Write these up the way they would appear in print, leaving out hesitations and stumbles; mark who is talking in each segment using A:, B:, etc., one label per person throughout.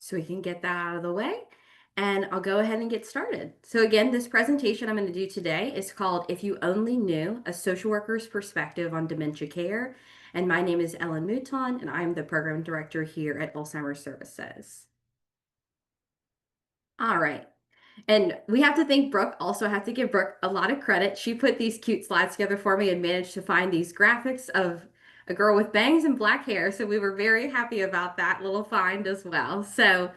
A: so we can get that out of the way. And I'll go ahead and get started. So again, this presentation I'm going to do today is called If You Only Knew, a Social Worker's Perspective on Dementia Care. And my name is Mouton, and I'm the Program Director here at Alzheimer's Services. All right. And we have to thank Brooke. Also, I have to give Brooke a lot of credit. She put these cute slides together for me and managed to find these graphics of a girl with bangs and black hair. So we were very happy about that little find as well. So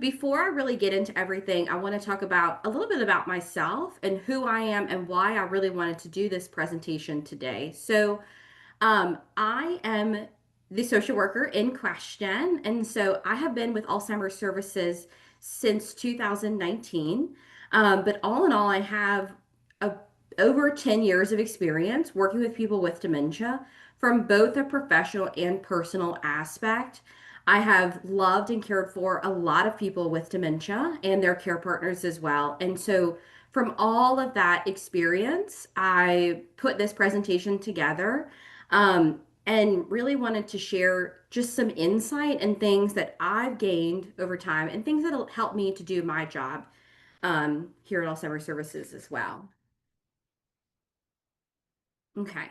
A: before I really get into everything, I want to talk about a little bit about myself and who I am and why I really wanted to do this presentation today. I am the social worker in question, and so I have been with Alzheimer's Services since 2019. But all in all, I have a, over 10 years of experience working with people with dementia from both a professional and personal aspect. I have loved and cared for a lot of people with dementia and their care partners as well. And so, from all of that experience, I put this presentation together and really wanted to share just some insight and things that I've gained over time and things that'll help me to do my job here at Alzheimer's Services as well. Okay.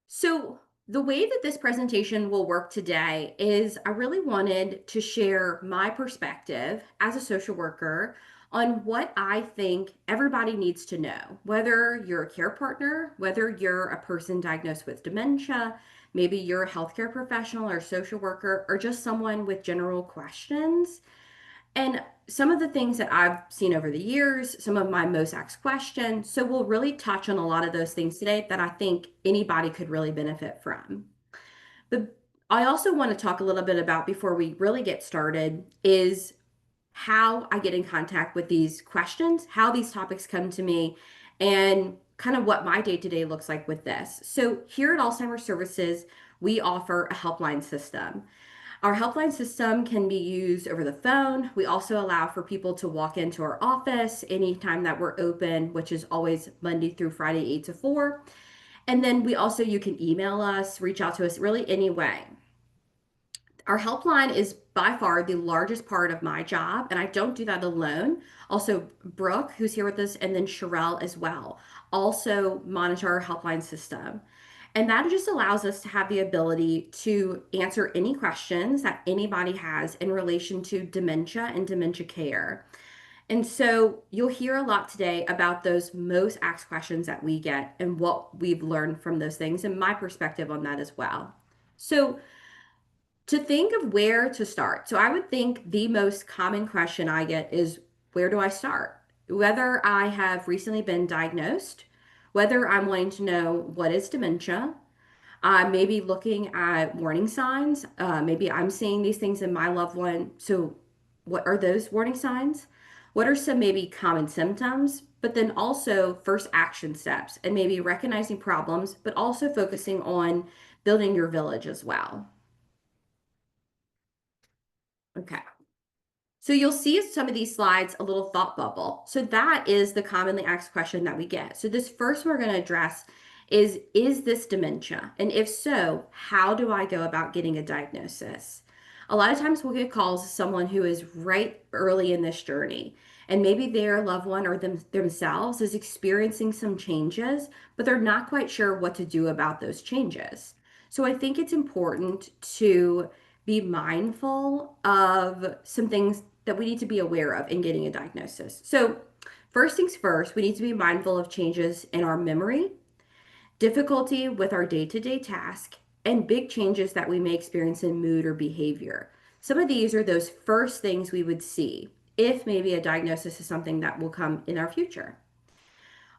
A: So, the way that this presentation will work today is I really wanted to share my perspective as a social worker on what I think everybody needs to know, whether you're a care partner, whether you're a person diagnosed with dementia, maybe you're a healthcare professional or social worker, or just someone with general questions. And some of the things that I've seen over the years, some of my most asked questions. So we'll really touch on a lot of those things today that I think anybody could really benefit from. But I also want to talk a little bit about before we really get started is how I get in contact with these questions, how these topics come to me, and kind of what my day to day looks like with this. So here at Alzheimer's Services, we offer a helpline system. Our helpline system can be used over the phone. We also allow for people to walk into our office anytime that we're open, which is always Monday through Friday, 8 to 4. And then you can email us, reach out to us really any way. Our helpline is by far the largest part of my job, and I don't do that alone. Also, Brooke, who's here with us, and then Sherelle as well, also monitor our helpline system. And that just allows us to have the ability to answer any questions that anybody has in relation to dementia and dementia care. And so you'll hear a lot today about those most asked questions that we get and what we've learned from those things and my perspective on that as well. So, to think of where to start. So I would think the most common question I get is where do I start? Whether I have recently been diagnosed, whether I'm wanting to know what is dementia, maybe looking at warning signs. Maybe I'm seeing these things in my loved one. So, what are those warning signs? What are some maybe common symptoms? But then also first action steps and maybe recognizing problems, but also focusing on building your village as well. Okay. So you'll see some of these slides a little thought bubble. So that is the commonly asked question that we get. So this first we're going to address is this dementia? And if so, how do I go about getting a diagnosis? A lot of times we'll get calls to someone who is right early in this journey, and maybe their loved one or themselves is experiencing some changes, but they're not quite sure what to do about those changes. So I think it's important to be mindful of some things that we need to be aware of in getting a diagnosis. So, first things first, we need to be mindful of changes in our memory, difficulty with our day to day task, and big changes that we may experience in mood or behavior. Some of these are those first things we would see if maybe a diagnosis is something that will come in our future.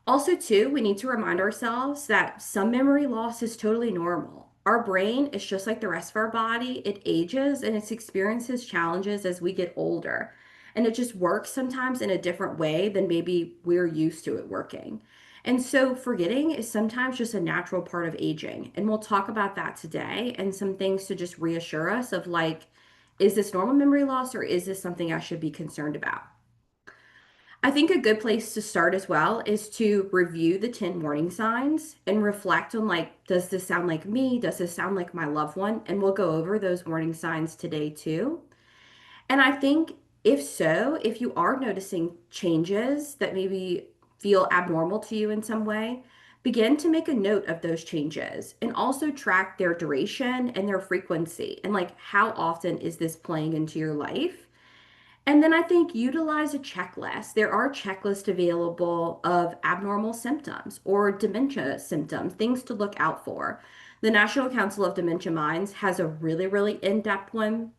A: Also, too, we need to remind ourselves that some memory loss is totally normal. Our brain is just like the rest of our body. It ages and it experiences challenges as we get older. And it just works sometimes in a different way than maybe we're used to it working. And so forgetting is sometimes just a natural part of aging. And we'll talk about that today and some things to just reassure us of like, is this normal memory loss or is this something I should be concerned about? I think a good place to start as well is to review the 10 warning signs and reflect on like, does this sound like me? Does this sound like my loved one? And we'll go over those warning signs today too. And I think if so, if you are noticing changes that maybe feel abnormal to you in some way, begin to make a note of those changes and also track their duration and their frequency and like how often is this playing into your life. And then I think utilize a checklist. There are checklists available of abnormal symptoms or dementia symptoms, things to look out for. The National Council of Dementia Minds has a really, really in depth one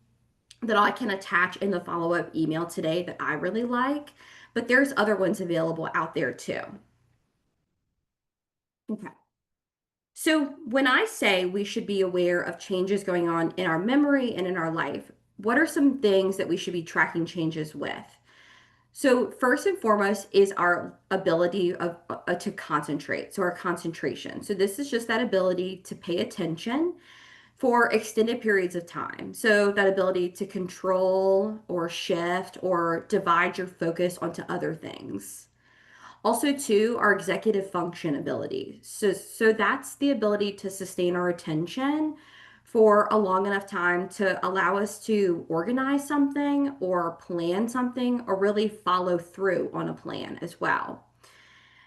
A: that I can attach in the follow up email today that I really like, but there's other ones available out there too. Okay. So, when I say we should be aware of changes going on in our memory and in our life, what are some things that we should be tracking changes with? So, first and foremost is our ability to concentrate. So, our concentration. So, this is just that ability to pay attention for extended periods of time. So, that ability to control or shift or divide your focus onto other things. Also, too, our executive function ability. So that's the ability to sustain our attention for a long enough time to allow us to organize something or plan something or really follow through on a plan as well.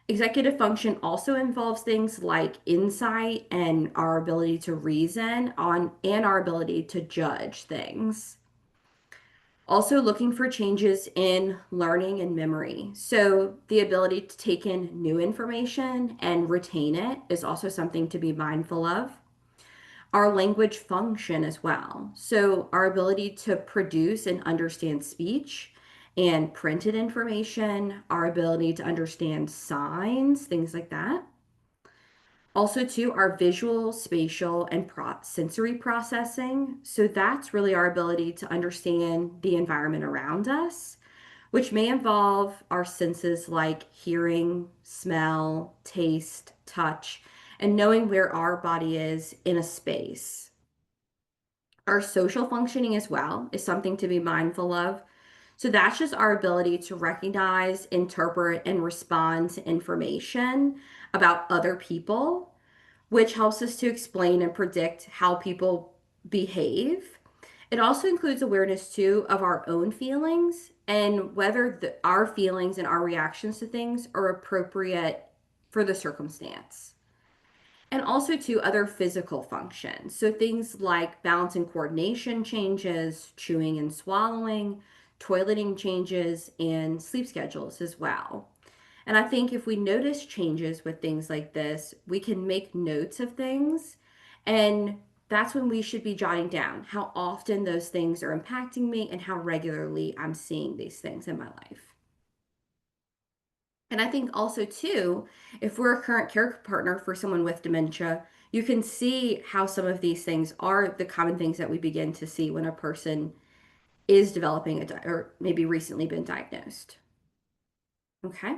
A: Executive function also involves things like insight and our ability to reason on and our ability to judge things. Also, looking for changes in learning and memory. So, the ability to take in new information and retain it is also something to be mindful of. Our language function as well. So, our ability to produce and understand speech and printed information, our ability to understand signs, things like that. Also, too, our visual, spatial, and sensory processing. So that's really our ability to understand the environment around us, which may involve our senses like hearing, smell, taste, touch, and knowing where our body is in a space. Our social functioning as well is something to be mindful of. So that's just our ability to recognize, interpret, and respond to information about other people, which helps us to explain and predict how people behave. It also includes awareness too of our own feelings and whether our feelings and our reactions to things are appropriate for the circumstance. And also to other physical functions. So things like balance and coordination changes, chewing and swallowing, toileting changes, and sleep schedules as well. And I think if we notice changes with things like this, we can make notes of things. And that's when we should be jotting down how often those things are impacting me and how regularly I'm seeing these things in my life. And I think also, too, if we're a current care partner for someone with dementia, you can see how some of these things are the common things that we begin to see when a person is developing or maybe recently been diagnosed. Okay.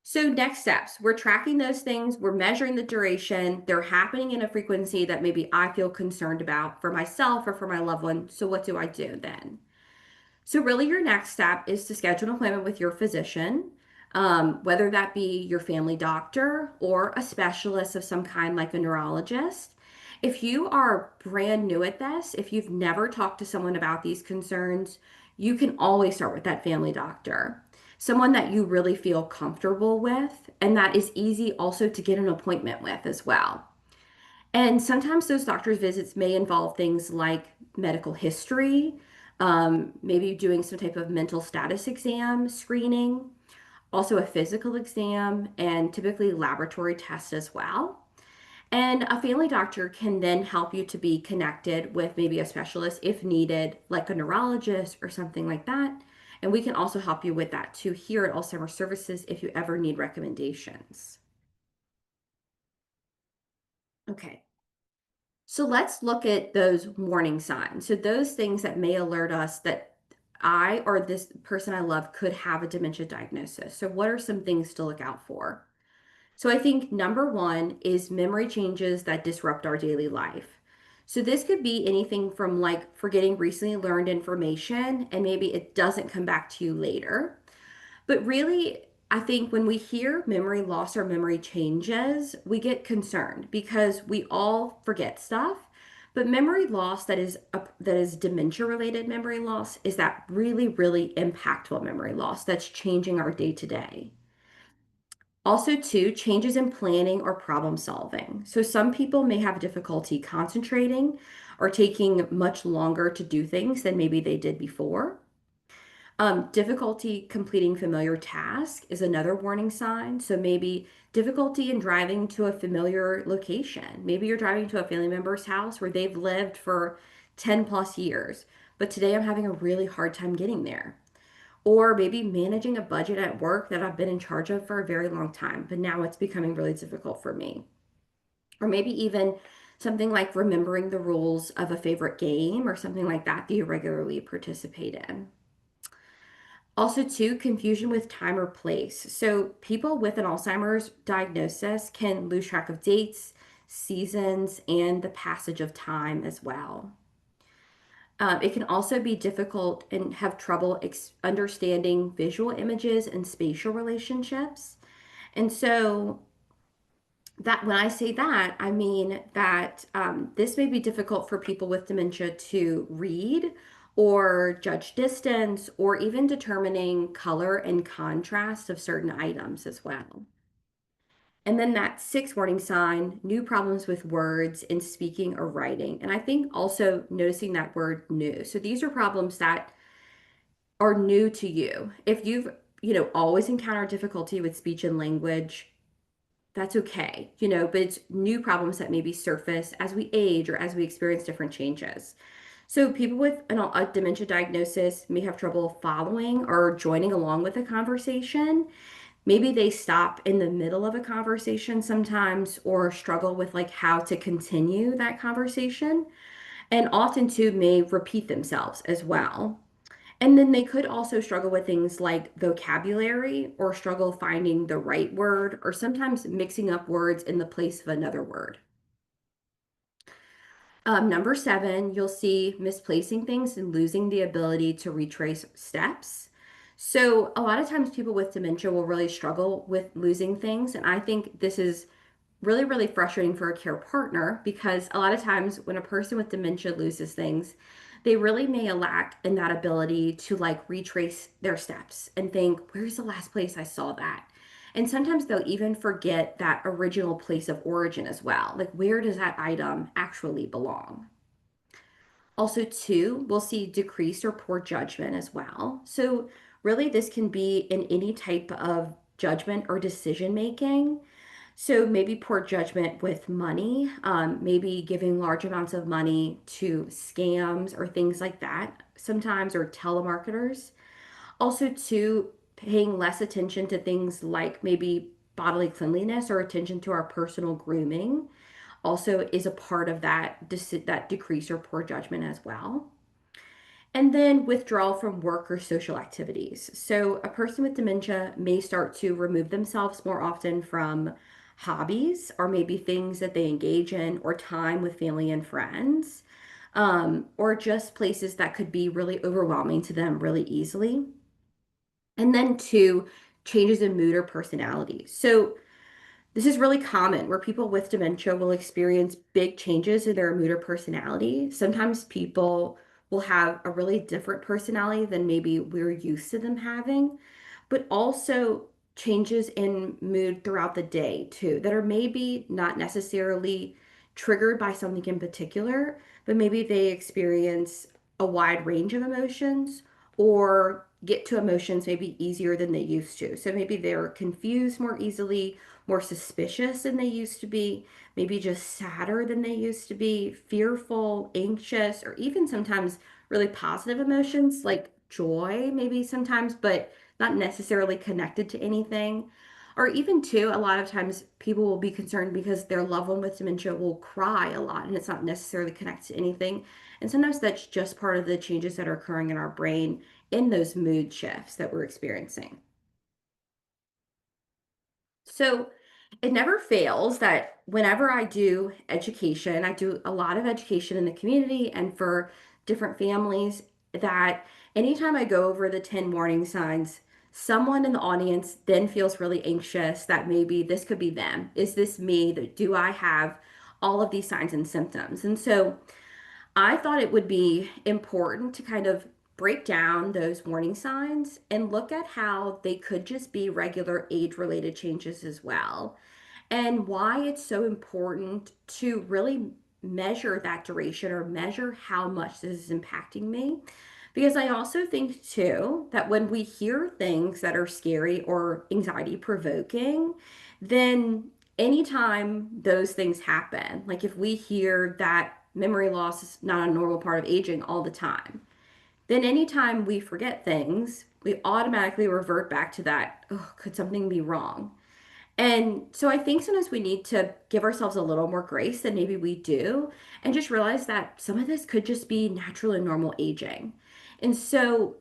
A: So, next steps, we're tracking those things, we're measuring the duration, they're happening in a frequency that maybe I feel concerned about for myself or for my loved one. So, what do I do then? So, really, your next step is to schedule an appointment with your physician, whether that be your family doctor or a specialist of some kind, like a neurologist. If you are brand new at this, if you've never talked to someone about these concerns, you can always start with that family doctor, someone that you really feel comfortable with, and that is easy also to get an appointment with as well. And sometimes those doctor's visits may involve things like medical history, maybe doing some type of mental status exam screening, also a physical exam, and typically laboratory tests as well. And a family doctor can then help you to be connected with maybe a specialist if needed, like a neurologist or something like that. And we can also help you with that too here at Alzheimer's Services if you ever need recommendations. Okay. So let's look at those warning signs. So those things that may alert us that I or this person I love could have a dementia diagnosis. So what are some things to look out for? So I think number one is memory changes that disrupt our daily life. So this could be anything from like forgetting recently learned information and maybe it doesn't come back to you later. But really, I think when we hear memory loss or memory changes, we get concerned because we all forget stuff. But memory loss that is dementia related memory loss is that really, really impactful memory loss that's changing our day to day. Also, too, changes in planning or problem solving. So, some people may have difficulty concentrating or taking much longer to do things than maybe they did before. Difficulty completing familiar tasks is another warning sign. So, maybe difficulty in driving to a familiar location. Maybe you're driving to a family member's house where they've lived for 10 plus years, but today I'm having a really hard time getting there. Or maybe managing a budget at work that I've been in charge of for a very long time, but now it's becoming really difficult for me. Or maybe even something like remembering the rules of a favorite game or something like that that you regularly participate in. Also, too, confusion with time or place. So, people with an Alzheimer's diagnosis can lose track of dates, seasons, and the passage of time as well. It can also be difficult and have trouble understanding visual images and spatial relationships. And so, that when I say that, I mean that this may be difficult for people with dementia to read or judge distance or even determining color and contrast of certain items as well. And then that sixth warning sign, new problems with words in speaking or writing. And I think also noticing that word new. So these are problems that are new to you. If you've, always encountered difficulty with speech and language, that's okay, but it's new problems that maybe surface as we age or as we experience different changes. So people with a dementia diagnosis may have trouble following or joining along with a conversation. Maybe they stop in the middle of a conversation sometimes or struggle with like how to continue that conversation. And often too may repeat themselves as well. And then they could also struggle with things like vocabulary or struggle finding the right word or sometimes mixing up words in the place of another word. Number seven, you'll see misplacing things and losing the ability to retrace steps. So, a lot of times people with dementia will really struggle with losing things. And I think this is really, really frustrating for a care partner because a lot of times when a person with dementia loses things, they really may lack in that ability to like retrace their steps and think, where's the last place I saw that? And sometimes they'll even forget that original place of origin as well. Like, where does that item actually belong? Also, too, we'll see decreased or poor judgment as well. So, really, this can be in any type of judgment or decision making. So maybe poor judgment with money, maybe giving large amounts of money to scams or things like that sometimes, or telemarketers. Also, too, paying less attention to things like maybe bodily cleanliness or attention to our personal grooming also is a part of that decrease or poor judgment as well. And then withdrawal from work or social activities. So, a person with dementia may start to remove themselves more often from hobbies or maybe things that they engage in or time with family and friends, or just places that could be really overwhelming to them really easily. And then, two, changes in mood or personality. So, this is really common where people with dementia will experience big changes in their mood or personality. Sometimes people will have a really different personality than maybe we're used to them having, but also changes in mood throughout the day too, that are maybe not necessarily triggered by something in particular, but maybe they experience a wide range of emotions or get to emotions maybe easier than they used to. So maybe they're confused more easily, more suspicious than they used to be, maybe just sadder than they used to be, fearful, anxious, or even sometimes really positive emotions like joy, maybe sometimes, but not necessarily connected to anything. Or even too, a lot of times people will be concerned because their loved one with dementia will cry a lot and it's not necessarily connected to anything. And sometimes that's just part of the changes that are occurring in our brain in those mood shifts that we're experiencing. So it never fails that whenever I do education, I do a lot of education in the community and for different families, that anytime I go over the 10 warning signs, someone in the audience then feels really anxious that maybe this could be them. Is this me? Do I have all of these signs and symptoms? And so I thought it would be important to kind of break down those warning signs and look at how they could just be regular age related changes as well, and why it's so important to really measure that duration or measure how much this is impacting me. Because I also think too that when we hear things that are scary or anxiety provoking, then anytime those things happen, like if we hear that memory loss is not a normal part of aging all the time, then anytime we forget things, we automatically revert back to that, oh, could something be wrong? And so I think sometimes we need to give ourselves a little more grace than maybe we do, and just realize that some of this could just be natural and normal aging. And so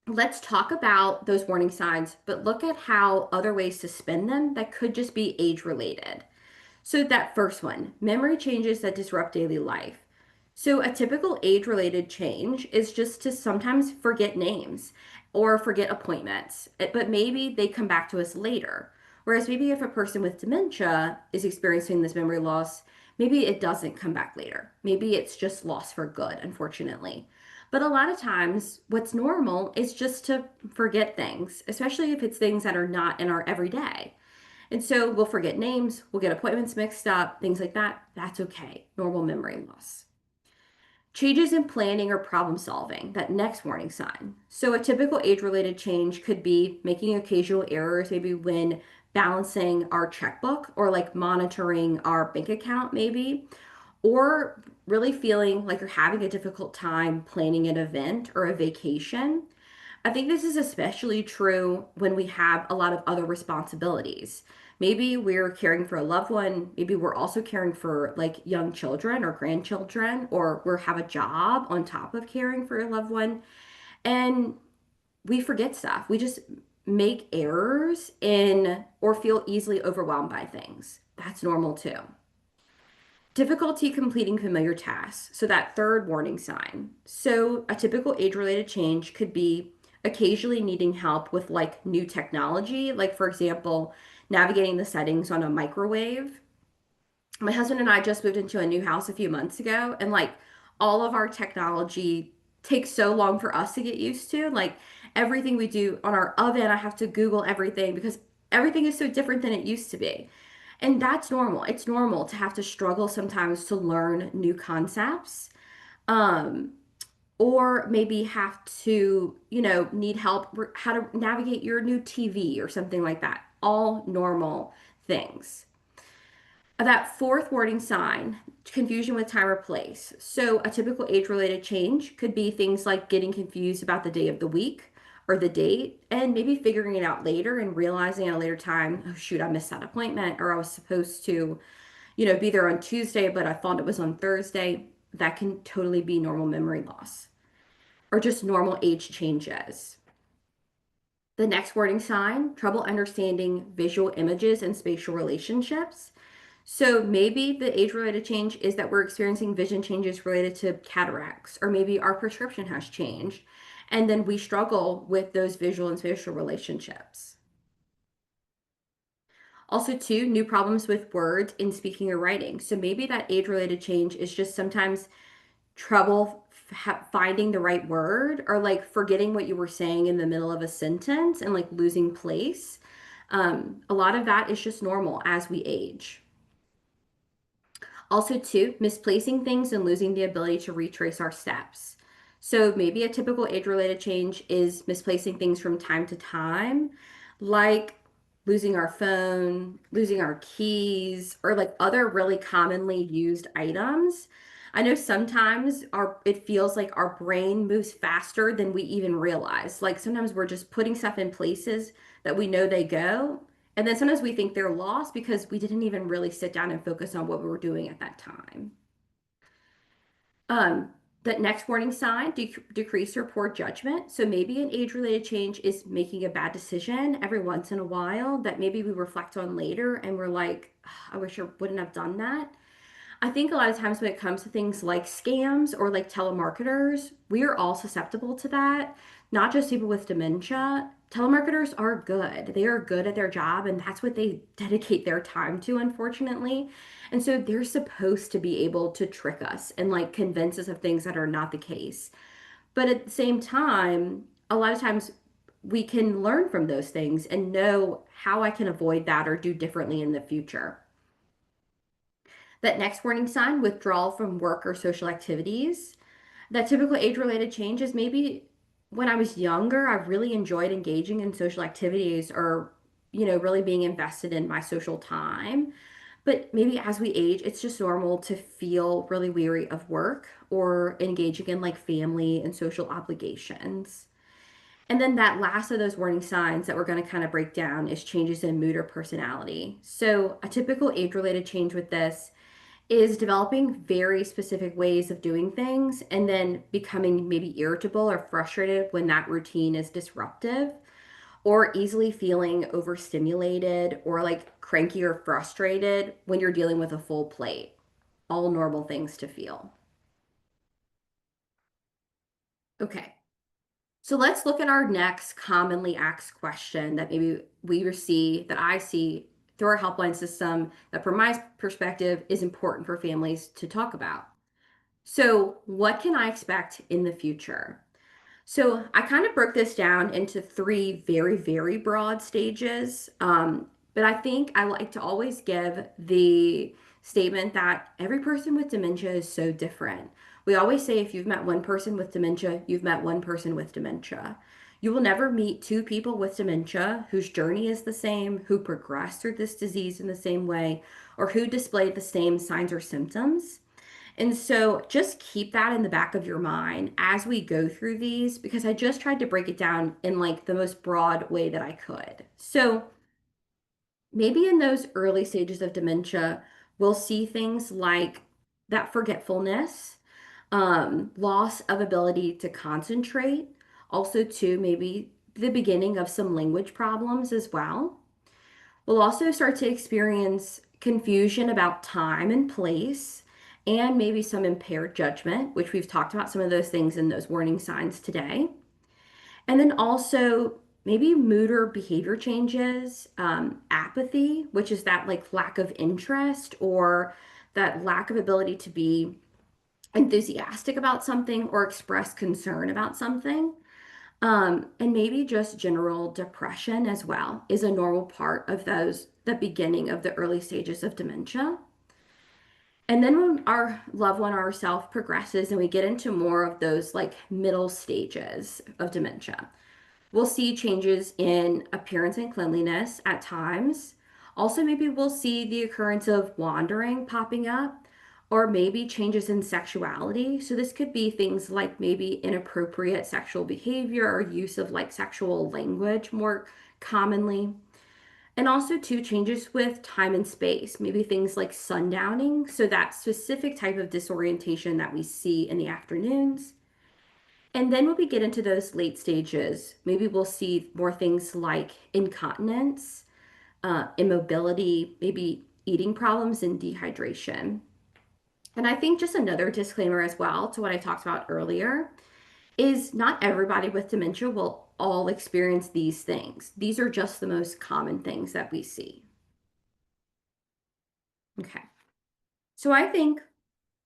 A: let's talk about those warning signs, but look at how other ways to spin them that could just be age related. So, that first one, memory changes that disrupt daily life. So, a typical age related change is just to sometimes forget names or forget appointments, but maybe they come back to us later. Whereas, maybe if a person with dementia is experiencing this memory loss, maybe it doesn't come back later. Maybe it's just lost for good, unfortunately. But a lot of times, what's normal is just to forget things, especially if it's things that are not in our everyday. And so we'll forget names, we'll get appointments mixed up, things like that. That's okay. Normal memory loss. Changes in planning or problem solving, that next warning sign. So, a typical age related change could be making occasional errors, maybe when balancing our checkbook or like monitoring our bank account, maybe, or really feeling like you're having a difficult time planning an event or a vacation. I think this is especially true when we have a lot of other responsibilities. Maybe we're caring for a loved one, maybe we're also caring for like young children or grandchildren, or we have a job on top of caring for a loved one, and we forget stuff. We just make errors in or feel easily overwhelmed by things. That's normal too. Difficulty completing familiar tasks. So, that third warning sign. So, a typical age related change could be occasionally needing help with like new technology, like, for example, navigating the settings on a microwave. My husband and I just moved into a new house a few months ago, and like all of our technology takes so long for us to get used to. Like, everything we do on our oven, I have to Google everything because everything is so different than it used to be. And that's normal. It's normal to have to struggle sometimes to learn new concepts, um, or maybe have to, need help how to navigate your new TV or something like that. All normal things. That fourth warning sign, confusion with time or place. So, a typical age related change could be things like getting confused about the day of the week or the date, and maybe figuring it out later and realizing at a later time, oh, shoot, I missed that appointment, or I was supposed to, be there on Tuesday, but I thought it was on Thursday. That can totally be normal memory loss or just normal age changes. The next warning sign, trouble understanding visual images and spatial relationships. So maybe the age related change is that we're experiencing vision changes related to cataracts, or maybe our prescription has changed. And then we struggle with those visual and spatial relationships. Also, too, new problems with words in speaking or writing. So maybe that age related change is just sometimes trouble finding the right word, or like forgetting what you were saying in the middle of a sentence and like losing place. A lot of that is just normal as we age. Also, too, misplacing things and losing the ability to retrace our steps. So maybe a typical age-related change is misplacing things from time to time, like losing our phone, losing our keys, or like other really commonly used items. I know sometimes it feels like our brain moves faster than we even realize. Like sometimes we're just putting stuff in places that we know they go, and then sometimes we think they're lost because we didn't even really sit down and focus on what we were doing at that time. Um, that next warning sign, decrease or poor judgment. So maybe an age-related change is making a bad decision every once in a while that maybe we reflect on later and we're like, "Ah, I wish I wouldn't have done that." I think a lot of times when it comes to things like scams or like telemarketers, we are all susceptible to that. Not just people with dementia. telemarketers are good. They are good at their job, and that's what they dedicate their time to, unfortunately. And so they're supposed to be able to trick us and like convince us of things that are not the case. But at the same time, a lot of times we can learn from those things and know how I can avoid that or do differently in the future. That next warning sign, withdrawal from work or social activities. That typical age-related change is maybe when I was younger, I really enjoyed engaging in social activities or, really being invested in my social time. But maybe as we age, it's just normal to feel really weary of work or engaging in like family and social obligations. And then that last of those warning signs that we're going to kind of break down is changes in mood or personality. So, a typical age related change with this is developing very specific ways of doing things and then becoming maybe irritable or frustrated when that routine is disruptive, or easily feeling overstimulated or like cranky or frustrated when you're dealing with a full plate. All normal things to feel. Okay. So let's look at our next commonly asked question that maybe that I see through our helpline system that, from my perspective, is important for families to talk about. So, what can I expect in the future? So I kind of broke this down into three very, very broad stages. But I think I like to always give the statement that every person with dementia is so different. We always say if you've met one person with dementia, you've met one person with dementia. You will never meet two people with dementia whose journey is the same, who progressed through this disease in the same way, or who display the same signs or symptoms. And so just keep that in the back of your mind as we go through these, because I just tried to break it down in like the most broad way that I could. So maybe in those early stages of dementia, we'll see things like that forgetfulness, loss of ability to concentrate, also too maybe the beginning of some language problems as well. We'll also start to experience confusion about time and place, and maybe some impaired judgment, which we've talked about some of those things in those warning signs today. And then also maybe mood or behavior changes, apathy, which is that like lack of interest or that lack of ability to be enthusiastic about something or express concern about something. And maybe just general depression as well is a normal part of the beginning of the early stages of dementia. And then when our loved one or ourself progresses and we get into more of those like middle stages of dementia, we'll see changes in appearance and cleanliness at times. Also, maybe we'll see the occurrence of wandering popping up, or maybe changes in sexuality. So, this could be things like maybe inappropriate sexual behavior or use of like sexual language more commonly. And also, too, changes with time and space, maybe things like sundowning. So, that specific type of disorientation that we see in the afternoons. And then when we get into those late stages, maybe we'll see more things like incontinence, immobility, maybe eating problems and dehydration. And I think just another disclaimer as well to what I talked about earlier is not everybody with dementia will all experience these things. These are just the most common things that we see. Okay. So I think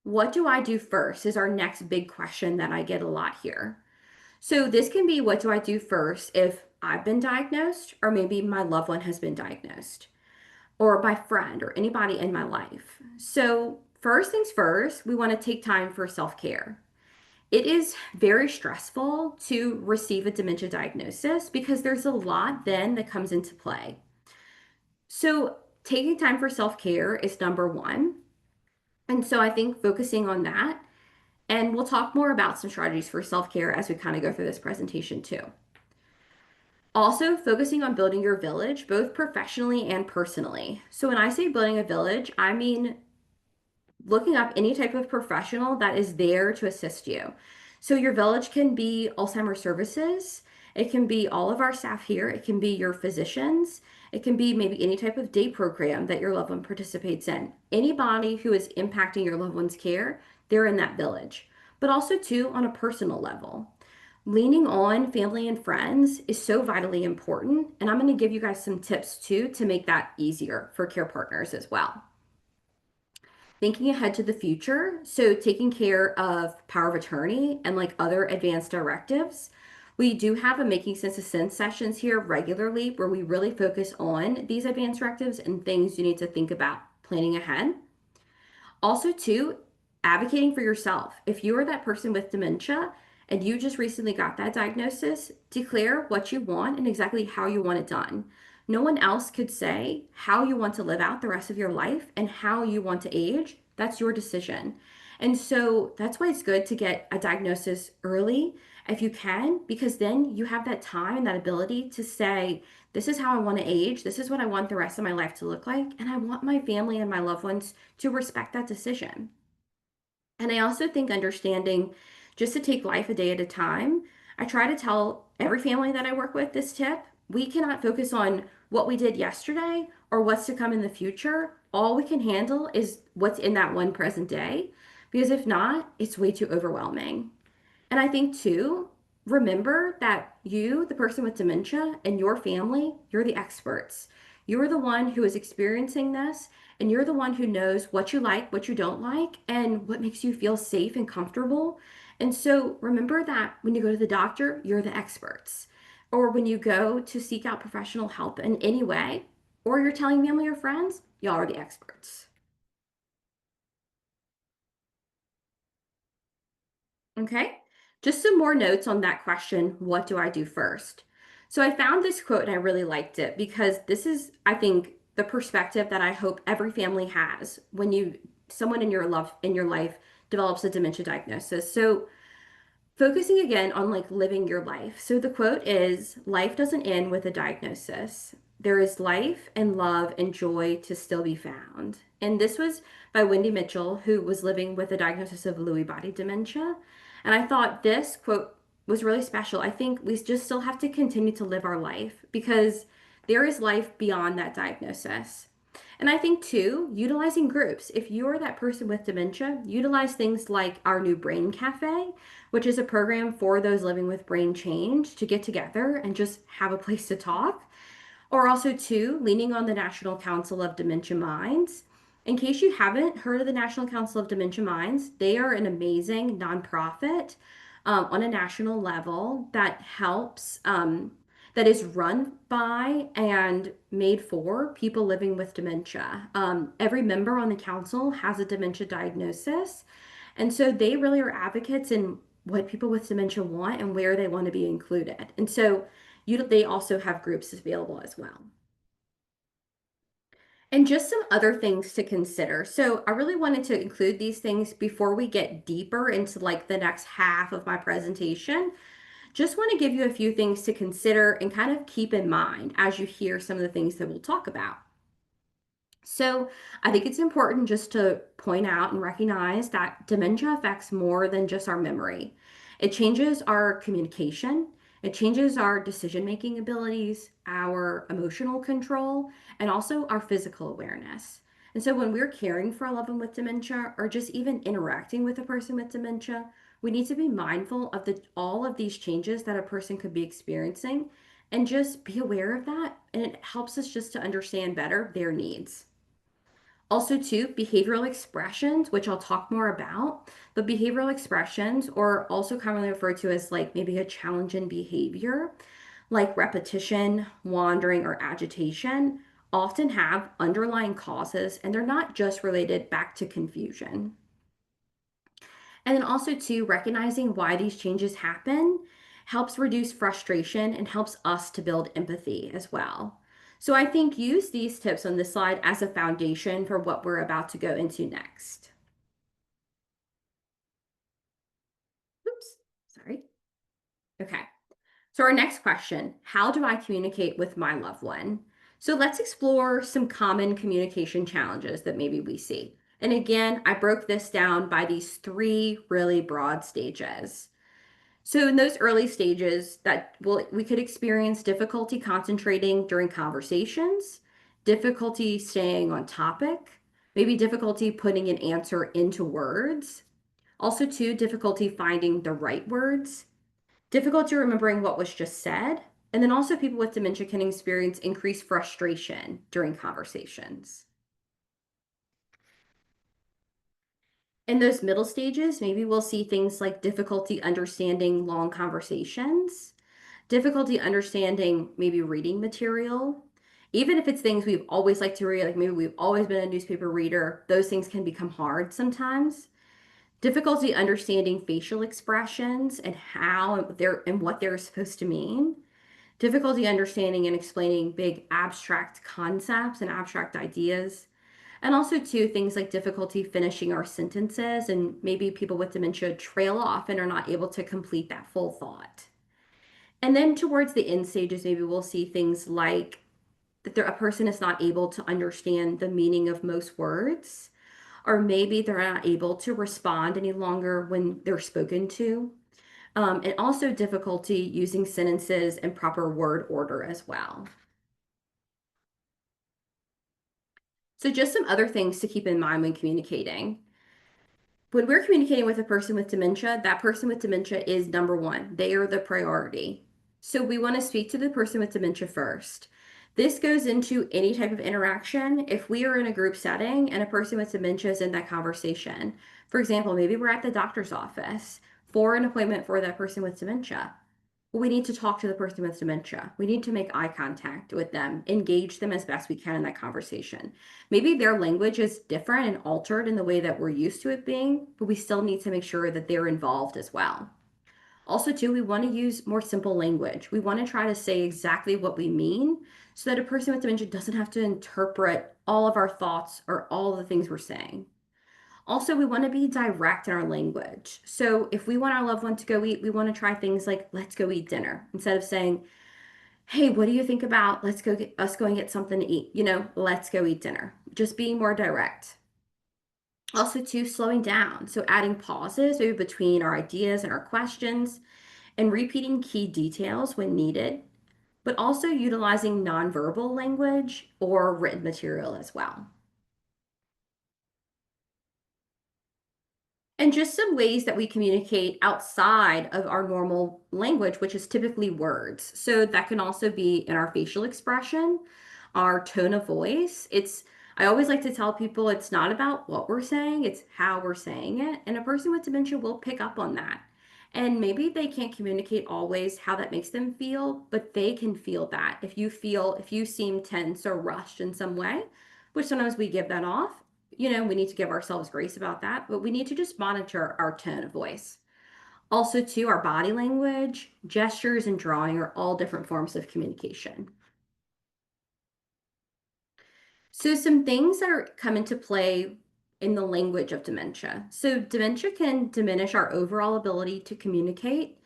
A: what do I do first is our next big question that I get a lot here. So this can be what do I do first if I've been diagnosed, or maybe my loved one has been diagnosed, or my friend, or anybody in my life. So, first things first, we want to take time for self care. It is very stressful to receive a dementia diagnosis because there's a lot then that comes into play. So, taking time for self care is number one. And so, I think focusing on that, and we'll talk more about some strategies for self care as we kind of go through this presentation too. Also, focusing on building your village, both professionally and personally. So, when I say building a village, I mean looking up any type of professional that is there to assist you. So, your village can be Alzheimer's services, it can be all of our staff here, it can be your physicians, it can be maybe any type of day program that your loved one participates in. Anybody who is impacting your loved one's care, they're in that village. But also, too, on a personal level. Leaning on family and friends is so vitally important, and I'm going to give you guys some tips too to make that easier for care partners as well. Thinking ahead to the future, so taking care of power of attorney and like other advanced directives. We do have a making sense of sense sessions here regularly where we really focus on these advanced directives and things you need to think about planning ahead. Also, too, advocating for yourself. If you are that person with dementia and you just recently got that diagnosis, declare what you want and exactly how you want it done. No one else could say how you want to live out the rest of your life and how you want to age. That's your decision. And so that's why it's good to get a diagnosis early if you can, because then you have that time and that ability to say, this is how I want to age. This is what I want the rest of my life to look like. And I want my family and my loved ones to respect that decision. And I also think understanding just to take life a day at a time. I try to tell every family that I work with this tip. We cannot focus on what we did yesterday or what's to come in the future. All we can handle is what's in that one present day. Because if not, it's way too overwhelming. And I think too, remember that you, the person with dementia, and your family, you're the experts. You're the one who is experiencing this, and you're the one who knows what you like, what you don't like, and what makes you feel safe and comfortable. And so remember that when you go to the doctor, you're the experts. Or when you go to seek out professional help in any way, or you're telling family or friends, y'all are the experts. Okay, just some more notes on that question. What do I do first? So I found this quote and I really liked it because this is, I think, the perspective that I hope every family has when someone in your life develops a dementia diagnosis. So focusing again on like living your life. So the quote is, life doesn't end with a diagnosis. There is life and love and joy to still be found. And this was by Wendy Mitchell, who was living with a diagnosis of Lewy body dementia. And I thought this quote was really special. I think we just still have to continue to live our life because there is life beyond that diagnosis. And I think too, utilizing groups. If you're that person with dementia, utilize things like our new Brain Cafe, which is a program for those living with brain change to get together and just have a place to talk. Or also, too, leaning on the National Council of Dementia Minds. In case you haven't heard of the National Council of Dementia Minds, they are an amazing nonprofit on a national level that helps, that is run by and made for people living with dementia. Every member on the council has a dementia diagnosis. And so they really are advocates in what people with dementia want and where they want to be included. And so they also have groups available as well. And just some other things to consider. So I really wanted to include these things before we get deeper into like the next half of my presentation. Just want to give you a few things to consider and kind of keep in mind as you hear some of the things that we'll talk about. So I think it's important just to point out and recognize that dementia affects more than just our memory. It changes our communication, it changes our decision-making abilities, our emotional control, and also our physical awareness. And so when we're caring for a loved one with dementia or just even interacting with a person with dementia, we need to be mindful of all of these changes that a person could be experiencing and just be aware of that. And it helps us just to understand better their needs. Also, too, behavioral expressions, which I'll talk more about, but behavioral expressions, or also commonly referred to as like maybe a challenge in behavior, like repetition, wandering, or agitation, often have underlying causes and they're not just related back to confusion. And then also, too, recognizing why these changes happen helps reduce frustration and helps us to build empathy as well. So I think use these tips on this slide as a foundation for what we're about to go into next. Oops, sorry. Okay. So our next question, how do I communicate with my loved one? So let's explore some common communication challenges that maybe we see. And again, I broke this down by these three really broad stages. So in those early stages we could experience difficulty concentrating during conversations, difficulty staying on topic, maybe difficulty putting an answer into words, also too difficulty finding the right words, difficulty remembering what was just said. And then also, people with dementia can experience increased frustration during conversations. In those middle stages, maybe we'll see things like difficulty understanding long conversations, difficulty understanding maybe reading material. Even if it's things we've always liked to read, like maybe we've always been a newspaper reader, those things can become hard sometimes. Difficulty understanding facial expressions and how they're and what they're supposed to mean. Difficulty understanding and explaining big abstract concepts and abstract ideas. And also, too, things like difficulty finishing our sentences, and maybe people with dementia trail off and are not able to complete that full thought. And then towards the end stages, maybe we'll see things like that a person is not able to understand the meaning of most words, or maybe they're not able to respond any longer when they're spoken to. And also difficulty using sentences in proper word order as well. So, just some other things to keep in mind when communicating. When we're communicating with a person with dementia, that person with dementia is number one. They are the priority. So we want to speak to the person with dementia first. This goes into any type of interaction. If we are in a group setting and a person with dementia is in that conversation, for example, maybe we're at the doctor's office for an appointment for that person with dementia. We need to talk to the person with dementia. We need to make eye contact with them, engage them as best we can in that conversation. Maybe their language is different and altered in the way that we're used to it being, but we still need to make sure that they're involved as well. Also, too, we want to use more simple language. We want to try to say exactly what we mean so that a person with dementia doesn't have to interpret all of our thoughts or all of the things we're saying. Also, we want to be direct in our language. So if we want our loved one to go eat, we want to try things like, let's go eat dinner, instead of saying, hey, what do you think about let's go and get something to eat? Let's go eat dinner. Just being more direct. Also, too, slowing down. So adding pauses maybe between our ideas and our questions and repeating key details when needed, but also utilizing nonverbal language or written material as well. And just some ways that we communicate outside of our normal language, which is typically words. So that can also be in our facial expression, our tone of voice. I always like to tell people it's not about what we're saying, it's how we're saying it. And a person with dementia will pick up on that. And maybe they can't communicate always how that makes them feel, but they can feel that. If you seem tense or rushed in some way, which sometimes we give that off, we need to give ourselves grace about that, but we need to just monitor our tone of voice. Also, too, our body language, gestures, and drawing are all different forms of communication. So, some things that come into play in the language of dementia. So, dementia can diminish our overall ability to communicate.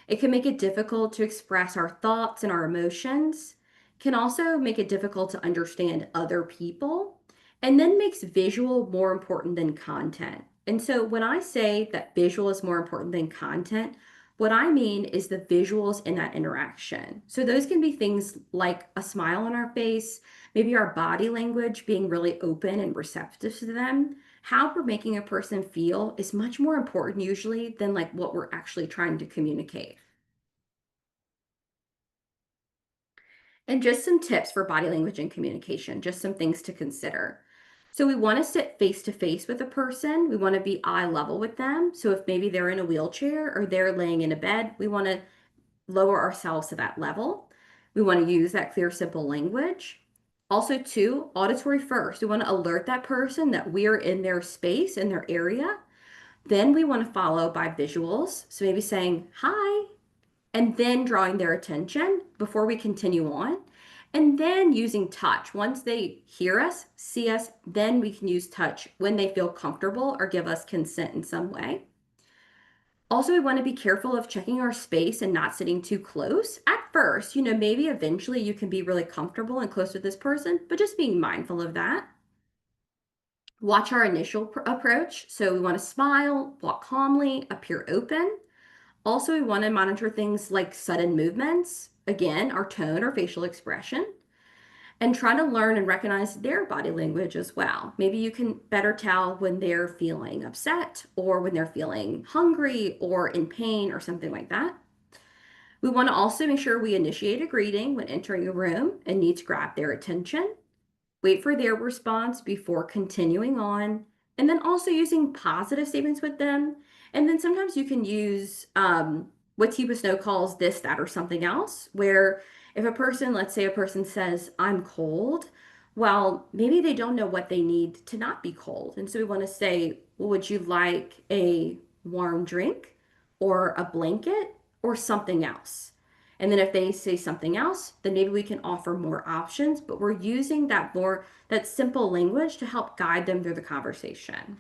A: It can make it difficult to express our thoughts and our emotions, can also make it difficult to understand other people, and then makes visual more important than content. And so when I say that visual is more important than content, what I mean is the visuals in that interaction. So those can be things like a smile on our face, maybe our body language being really open and receptive to them. How we're making a person feel is much more important usually than like what we're actually trying to communicate. And just some tips for body language and communication, just some things to consider. So we want to sit face to face with a person. We want to be eye level with them. So if maybe they're in a wheelchair or they're laying in a bed, we want to lower ourselves to that level. We want to use that clear, simple language. Also, too, auditory first. We want to alert that person that we are in their space, in their area. Then we want to follow by visuals. So maybe saying, hi, and then drawing their attention before we continue on. And then using touch. Once they hear us, see us, then we can use touch when they feel comfortable or give us consent in some way. Also, we want to be careful of checking our space and not sitting too close. At first, maybe eventually you can be really comfortable and close with this person, but just being mindful of that. Watch our initial approach. So we want to smile, walk calmly, appear open. Also, we want to monitor things like sudden movements, again, our tone or facial expression, and try to learn and recognize their body language as well. Maybe you can better tell when they're feeling upset or when they're feeling hungry or in pain or something like that. We want to also make sure we initiate a greeting when entering a room and need to grab their attention. Wait for their response before continuing on, and then also using positive statements with them. And then sometimes you can use what Tiva Snow calls this, that, or something else, where if a person, let's say a person says, I'm cold, well, maybe they don't know what they need to not be cold. And so we want to say, well, would you like a warm drink or a blanket or something else? And then if they say something else, then maybe we can offer more options, but we're using that simple language to help guide them through the conversation.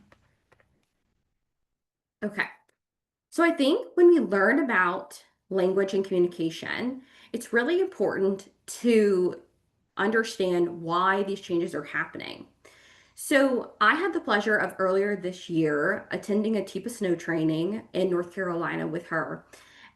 A: Okay. So I think when we learn about language and communication, it's really important to understand why these changes are happening. So I had the pleasure of earlier this year attending a Teepa Snow training in North Carolina with her.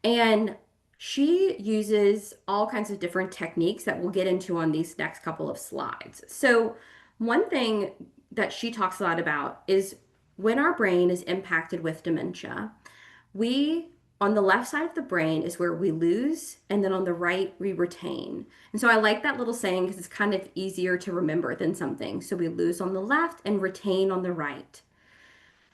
A: And she uses all kinds of different techniques that we'll get into on these next couple of slides. So one thing that she talks a lot about is when our brain is impacted with dementia, we, on the left side of the brain is where we lose, and then on the right, we retain. And so I like that little saying because it's kind of easier to remember than something. So we lose on the left and retain on the right.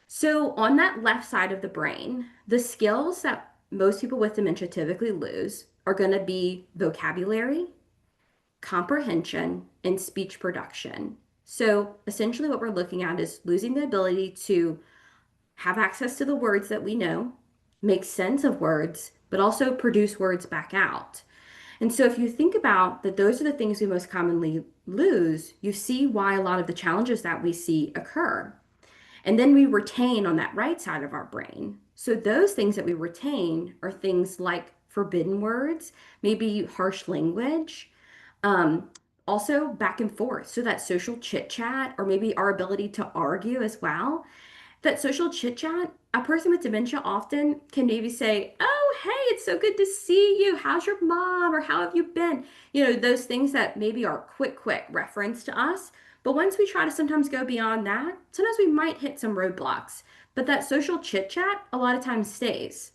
A: So on that left side of the brain, the skills that most people with dementia typically lose are going to be vocabulary, comprehension, and speech production. So essentially, what we're looking at is losing the ability to have access to the words that we know, make sense of words, but also produce words back out. And so, if you think about that, those are the things we most commonly lose, you see why a lot of the challenges that we see occur. And then we retain on that right side of our brain. So, those things that we retain are things like forbidden words, maybe harsh language, um, also back and forth. So, that social chit chat, or maybe our ability to argue as well. That social chit chat, a person with dementia often can maybe say, oh, hey, it's so good to see you. How's your mom? Or how have you been? You know, those things that maybe are quick reference to us. But once we try to sometimes go beyond that, sometimes we might hit some roadblocks. But that social chit chat a lot of times stays.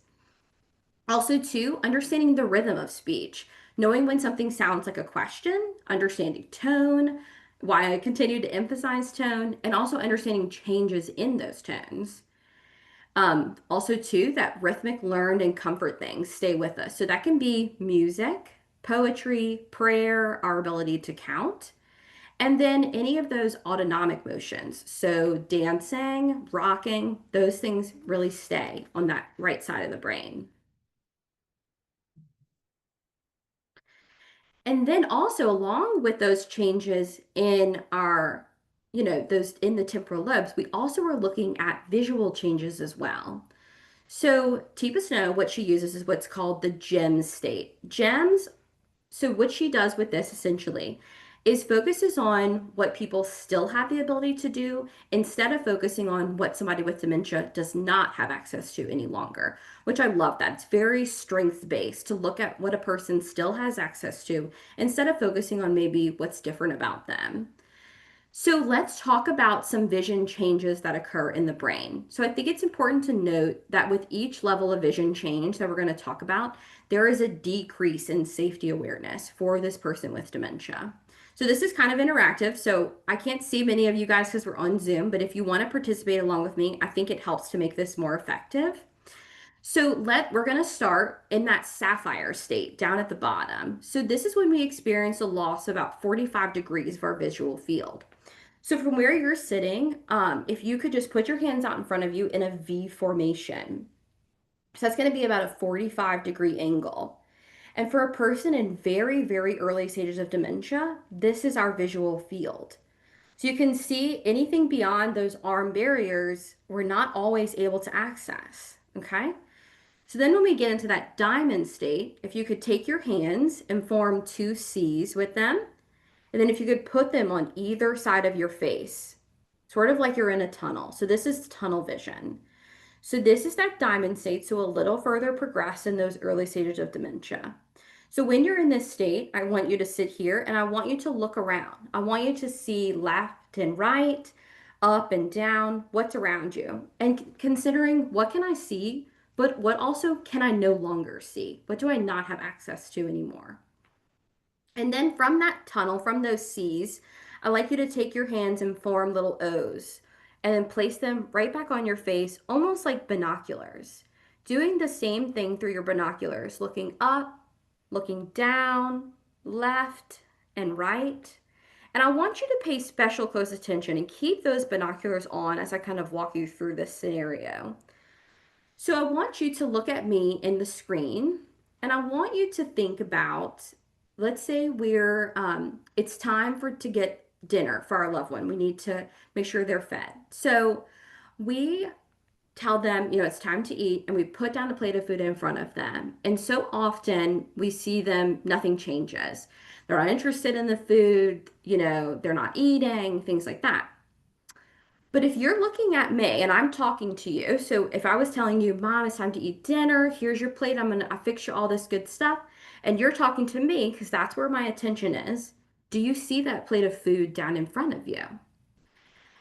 A: Also, too, understanding the rhythm of speech, knowing when something sounds like a question, understanding tone, why I continue to emphasize tone, and also understanding changes in those tones. Also, too, that rhythmic learned and comfort things stay with us. So that can be music, poetry, prayer, our ability to count, and then any of those autonomic motions. So dancing, rocking, those things really stay on that right side of the brain. And then also along with those changes in our, those in the temporal lobes, we also are looking at visual changes as well. So Teepa Snow, what she uses is what's called the GEMS state. GEMS, so what she does with this essentially is focuses on what people still have the ability to do instead of focusing on what somebody with dementia does not have access to any longer, which I love that. It's very strength based to look at what a person still has access to instead of focusing on maybe what's different about them. So let's talk about some vision changes that occur in the brain. So I think it's important to note that with each level of vision change that we're going to talk about, there is a decrease in safety awareness for this person with dementia. So this is kind of interactive. So I can't see many of you guys because we're on Zoom, but if you want to participate along with me, I think it helps to make this more effective. So we're going to start in that sapphire state down at the bottom. So this is when we experience a loss of about 45 degrees of our visual field. So from where you're sitting, if you could just put your hands out in front of you in a V formation. So that's going to be about a 45-degree angle. And for a person in very early stages of dementia, this is our visual field. So you can see anything beyond those arm barriers, we're not always able to access, okay? So then when we get into that diamond state, if you could take your hands and form two C's with them, and then if you could put them on either side of your face, sort of like you're in a tunnel. So this is tunnel vision. So this is that diamond state, so a little further progressed in those early stages of dementia. So when you're in this state, I want you to sit here and I want you to look around. I want you to see left and right, up and down, what's around you. And considering what can I see But what also can I no longer see? What do I not have access to anymore? And then from that tunnel, from those C's, I'd like you to take your hands and form little O's and then place them right back on your face, almost like binoculars. Doing the same thing through your binoculars, looking up, looking down, left, and right. And I want you to pay special close attention and keep those binoculars on as I kind of walk you through this scenario. So I want you to look at me in the screen and I want you to think about, let's say it's time to get dinner for our loved one. We need to make sure they're fed. So we tell them, it's time to eat, and we put down a plate of food in front of them. And so often we see them, nothing changes. They're not interested in the food, they're not eating, things like that. But if you're looking at me and I'm talking to you, so if I was telling you, Mom, it's time to eat dinner, here's your plate, I fix you all this good stuff, and you're talking to me because that's where my attention is, do you see that plate of food down in front of you?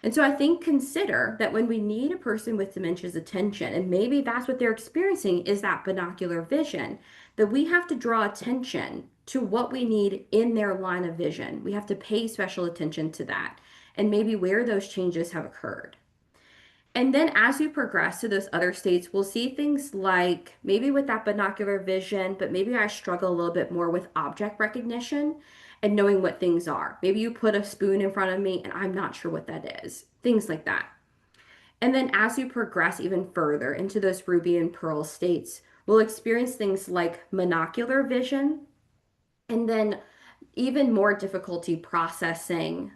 A: And so I think consider that when we need a person with dementia's attention, and maybe that's what they're experiencing is that binocular vision, that we have to draw attention to what we need in their line of vision. We have to pay special attention to that and maybe where those changes have occurred. And then as we progress to those other states, we'll see things like maybe with that binocular vision, but maybe I struggle a little bit more with object recognition and knowing what things are. Maybe you put a spoon in front of me and I'm not sure what that is, things like that. And then as we progress even further into those ruby and pearl states, we'll experience things like monocular vision and then even more difficulty processing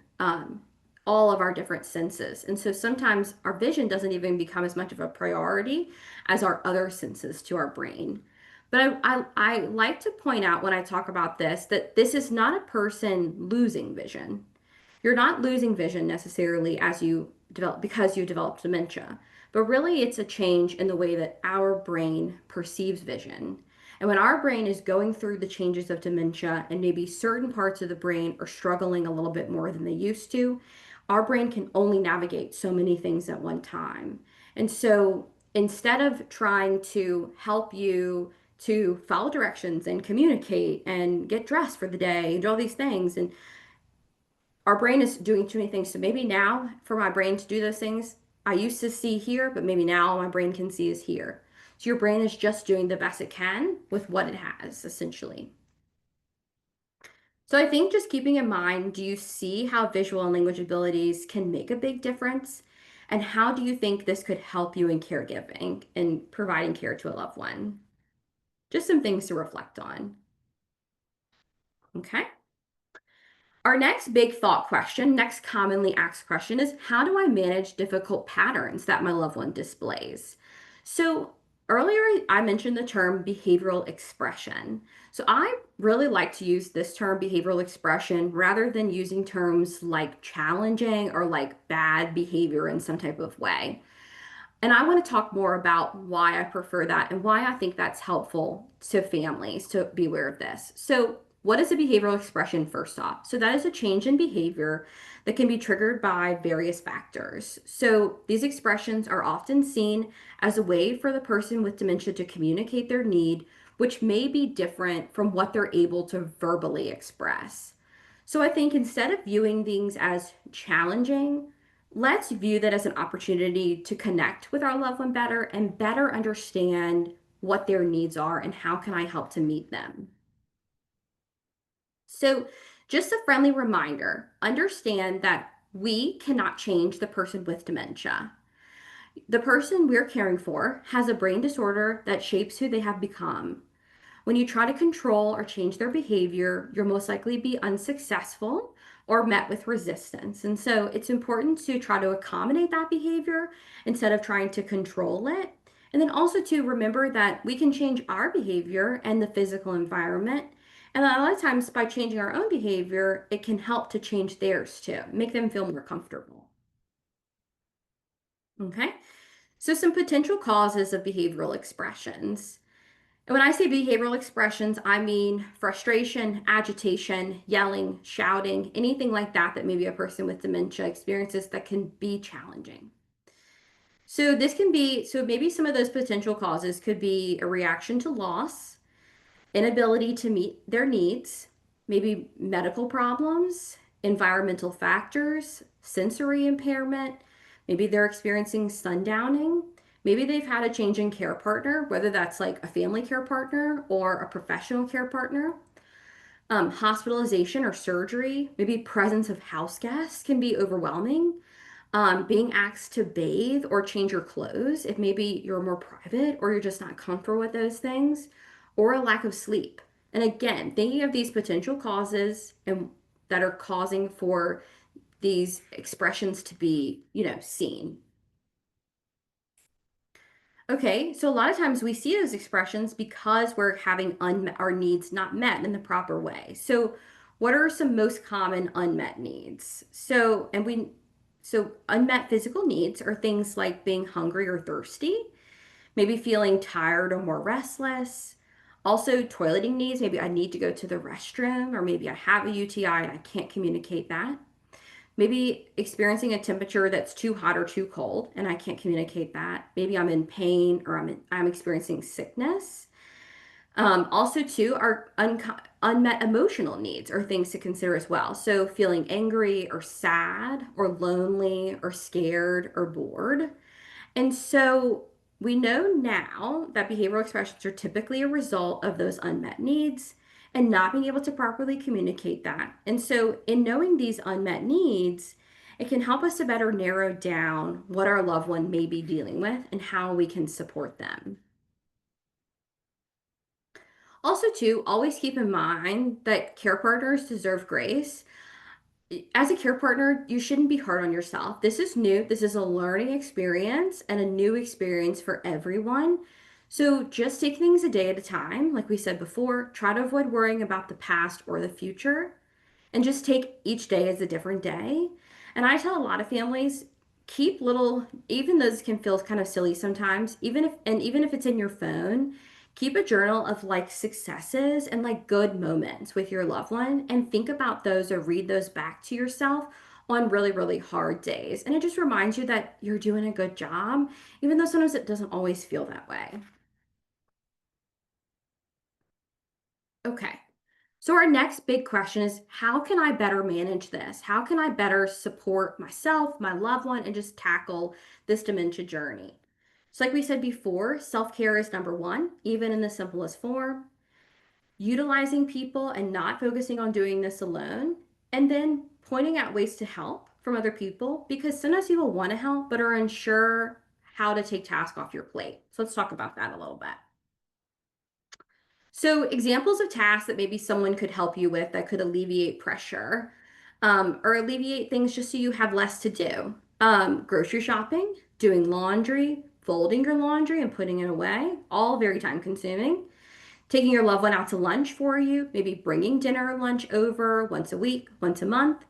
A: all of our different senses. And so sometimes our vision doesn't even become as much of a priority as our other senses to our brain. But I like to point out when I talk about this that this is not a person losing vision. You're not losing vision necessarily as you develop because you develop dementia, but really it's a change in the way that our brain perceives vision. And when our brain is going through the changes of dementia and maybe certain parts of the brain are struggling a little bit more than they used to, our brain can only navigate so many things at one time. And so instead of trying to help you to follow directions and communicate and get dressed for the day and do all these things, and our brain is doing too many things. So maybe now for my brain to do those things, I used to see here, but maybe now my brain can see is here. So your brain is just doing the best it can with what it has, essentially. So I think just keeping in mind, do you see how visual and language abilities can make a big difference? And how do you think this could help you in caregiving and providing care to a loved one? Just some things to reflect on. Okay. Our next big thought question, next commonly asked question is, how do I manage difficult patterns that my loved one displays? So earlier I mentioned the term behavioral expression. So I really like to use this term behavioral expression rather than using terms like challenging or like bad behavior in some type of way. And I want to talk more about why I prefer that and why I think that's helpful to families to be aware of this. So, what is a behavioral expression first off? So, that is a change in behavior that can be triggered by various factors. So, these expressions are often seen as a way for the person with dementia to communicate their need, which may be different from what they're able to verbally express. So, I think instead of viewing things as challenging, let's view that as an opportunity to connect with our loved one better and better understand what their needs are and how can I help to meet them. So, just a friendly reminder, understand that we cannot change the person with dementia. The person we're caring for has a brain disorder that shapes who they have become. When you try to control or change their behavior, you'll most likely be unsuccessful or met with resistance. And so it's important to try to accommodate that behavior instead of trying to control it. And then also to remember that we can change our behavior and the physical environment. And a lot of times by changing our own behavior, it can help to change theirs too, make them feel more comfortable. Okay. So some potential causes of behavioral expressions. And when I say behavioral expressions, I mean frustration, agitation, yelling, shouting, anything like that that maybe a person with dementia experiences that can be challenging. So this can be, so maybe some of those potential causes could be a reaction to loss, inability to meet their needs, maybe medical problems, environmental factors, sensory impairment, maybe they're experiencing sundowning, maybe they've had a change in care partner, whether that's like a family care partner or a professional care partner. Hospitalization or surgery, maybe presence of house guests can be overwhelming. Being asked to bathe or change your clothes if maybe you're more private or you're just not comfortable with those things, or a lack of sleep. And again, thinking of these potential causes and that are causing for these expressions to be, seen. Okay, so a lot of times we see those expressions because we're having our needs not met in the proper way. So, what are some most common unmet needs? So unmet physical needs are things like being hungry or thirsty, maybe feeling tired or more restless. Also, toileting needs, maybe I need to go to the restroom, or maybe I have a UTI and I can't communicate that. Maybe experiencing a temperature that's too hot or too cold, and I can't communicate that. Maybe I'm in pain or I'm experiencing sickness. Also, too, our unmet emotional needs are things to consider as well. So, feeling angry or sad or lonely or scared or bored. And so we know now that behavioral expressions are typically a result of those unmet needs and not being able to properly communicate that. And so, in knowing these unmet needs, it can help us to better narrow down what our loved one may be dealing with and how we can support them. Also, too, always keep in mind that care partners deserve grace. As a care partner, you shouldn't be hard on yourself. This is new. This is a learning experience and a new experience for everyone. So just take things a day at a time. Like we said before, try to avoid worrying about the past or the future and just take each day as a different day. And I tell a lot of families, keep little, even those can feel kind of silly sometimes, even if it's in your phone, keep a journal of like successes and like good moments with your loved one and think about those or read those back to yourself on really, really hard days. And it just reminds you that you're doing a good job, even though sometimes it doesn't always feel that way. Okay. So, our next big question is how can I better manage this? How can I better support myself, my loved one, and just tackle this dementia journey? So, like we said before, self care is number one, even in the simplest form. Utilizing people and not focusing on doing this alone. And then pointing out ways to help from other people because sometimes people want to help but are unsure how to take tasks off your plate. So, let's talk about that a little bit. So, examples of tasks that maybe someone could help you with that could alleviate pressure or alleviate things just so you have less to do. Grocery shopping, doing laundry, folding your laundry and putting it away, all very time consuming. Taking your loved one out to lunch for you, maybe bringing dinner or lunch over once a week, once a month.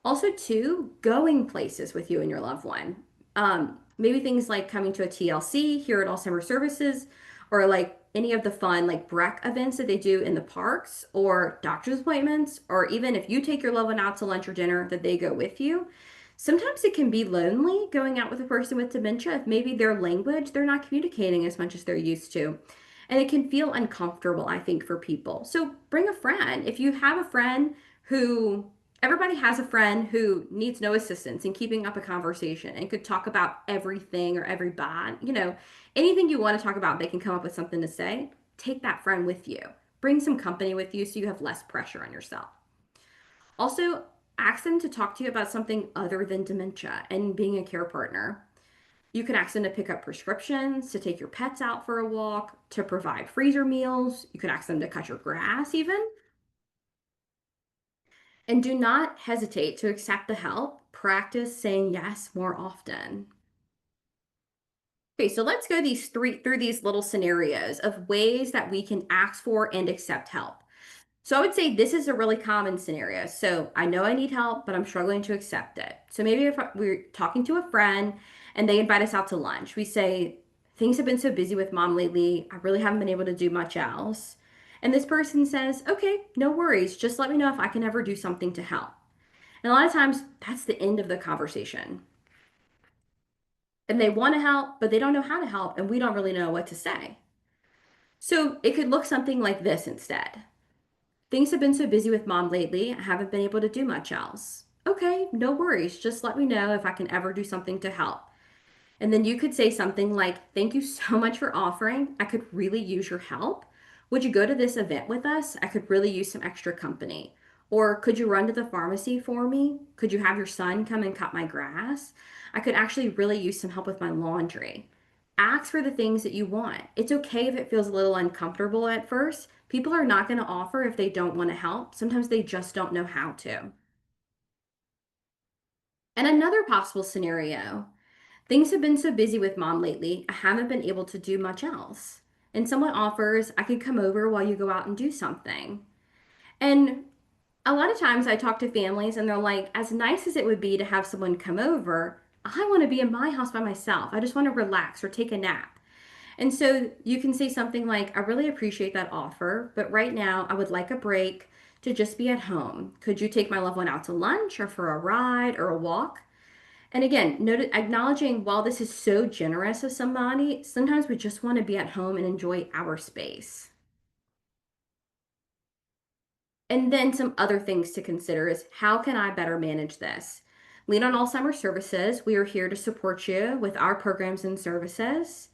A: Also, too, going places with you and your loved one. Maybe things like coming to a TLC here at Alzheimer's Services, or like any of the fun like break events that they do in the parks, or doctor's appointments, or even if you take your loved one out to lunch or dinner, that they go with you. Sometimes it can be lonely going out with a person with dementia if maybe their language, they're not communicating as much as they're used to. And it can feel uncomfortable, I think, for people. So bring a friend. If you have a friend who everybody has a friend who needs no assistance in keeping up a conversation and could talk about everything or everybody, anything you want to talk about, they can come up with something to say. Take that friend with you. Bring some company with you so you have less pressure on yourself. Also, ask them to talk to you about something other than dementia and being a care partner. You can ask them to pick up prescriptions, to take your pets out for a walk, to provide freezer meals. You can ask them to cut your grass, even. And do not hesitate to accept the help. Practice saying yes more often. Okay, so let's go through these little scenarios of ways that we can ask for and accept help. So I would say this is a really common scenario. So I know I need help, but I'm struggling to accept it. So maybe if we're talking to a friend and they invite us out to lunch, we say, things have been so busy with mom lately. I really haven't been able to do much else. And this person says, okay, no worries. Just let me know if I can ever do something to help. And a lot of times that's the end of the conversation. and they want to help, but they don't know how to help, and we don't really know what to say. So it could look something like this instead. Things have been so busy with mom lately, I haven't been able to do much else. Okay, no worries. Just let me know if I can ever do something to help. And then you could say something like, thank you so much for offering. I could really use your help. Would you go to this event with us? I could really use some extra company. Or could you run to the pharmacy for me? Could you have your son come and cut my grass? I could actually really use some help with my laundry. Ask for the things that you want. It's okay if it feels a little uncomfortable at first. People are not going to offer if they don't want to help. Sometimes they just don't know how to. And another possible scenario, things have been so busy with mom lately, I haven't been able to do much else. And someone offers, I could come over while you go out and do something. And a lot of times I talk to families and they're like, as nice as it would be to have someone come over, I want to be in my house by myself. I just want to relax or take a nap. And so you can say something like, I really appreciate that offer, but right now I would like a break to just be at home. Could you take my loved one out to lunch or for a ride or a walk? And again, note acknowledging while this is so generous of somebody, sometimes we just want to be at home and enjoy our space. And then some other things to consider is how can I better manage this? Lean on Alzheimer's Services. We are here to support you with our programs and services.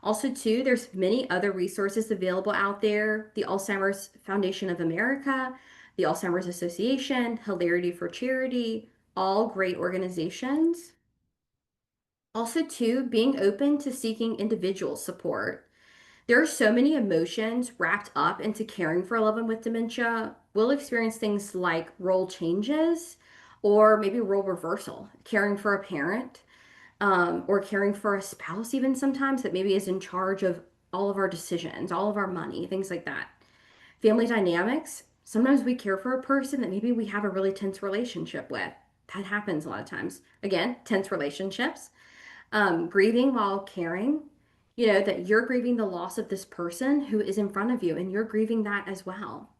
A: Also, too, there's many other resources available out there. The Alzheimer's Foundation of America, the Alzheimer's Association, Hilarity for Charity, all great organizations. Also, too, being open to seeking individual support. There are so many emotions wrapped up into caring for a loved one with dementia. We'll experience things like role changes or maybe role reversal, caring for a parent or caring for a spouse, even sometimes that maybe is in charge of all of our decisions, all of our money, things like that. Family dynamics. Sometimes we care for a person that maybe we have a really tense relationship with. That happens a lot of times. Again, tense relationships, grieving while caring, that you're grieving the loss of this person who is in front of you and you're grieving that as well.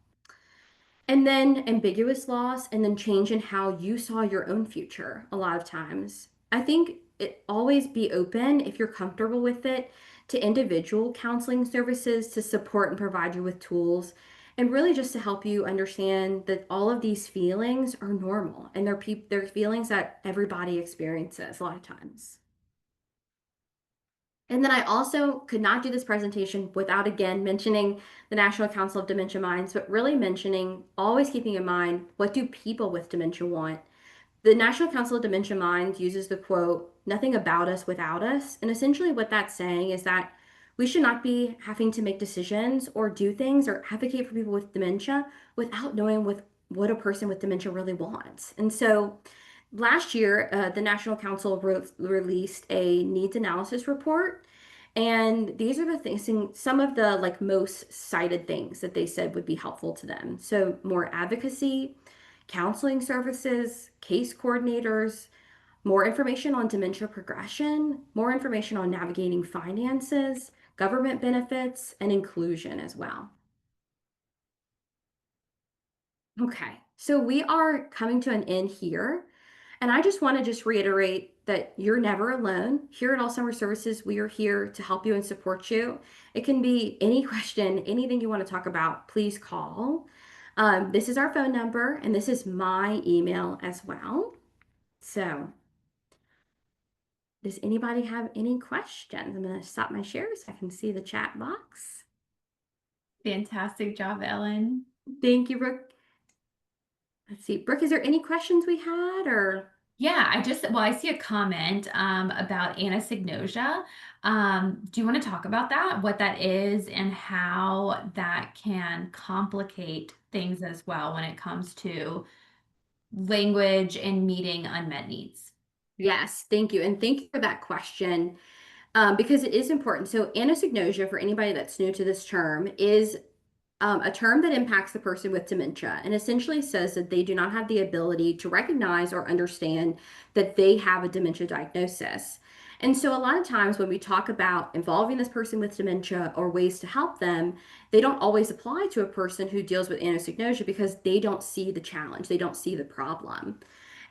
A: And then ambiguous loss and then change in how you saw your own future a lot of times. I think it always be open if you're comfortable with it to individual counseling services to support and provide you with tools and really just to help you understand that all of these feelings are normal and they're feelings that everybody experiences a lot of times. And then I also could not do this presentation without again mentioning the National Council of Dementia Minds, but really mentioning, always keeping in mind, what do people with dementia want? The National Council of Dementia Minds uses the quote, nothing about us without us. And essentially what that's saying is that we should not be having to make decisions or do things or advocate for people with dementia without knowing what a person with dementia really wants. And so last year, the National Council released a needs analysis report. And these are the things, some of the like most cited things that they said would be helpful to them. So more advocacy, counseling services, case coordinators, more information on dementia progression, more information on navigating finances, government benefits, and inclusion as well. Okay, so we are coming to an end here. And I just want to just reiterate that you're never alone. Here at Alzheimer's Services, we are here to help you and support you. It can be any question, anything you want to talk about, please call. This is our phone number, and this is my email as well. So, does anybody have any questions? I'm going to stop my share so I can see the chat box.
B: Fantastic job, Ellen.
A: Thank you, Brooke. Let's see. Brooke, is there any questions we had or?
B: Yeah, I see a comment about anosognosia. Do you want to talk about that, what that is, and how that can complicate things as well when it comes to language and meeting unmet needs?
A: Yes, thank you. And thank you for that question. Because it is important. So, anosognosia, for anybody that's new to this term, is a term that impacts the person with dementia and essentially says that they do not have the ability to recognize or understand that they have a dementia diagnosis. And so, a lot of times when we talk about involving this person with dementia or ways to help them, they don't always apply to a person who deals with anosognosia because they don't see the challenge, they don't see the problem.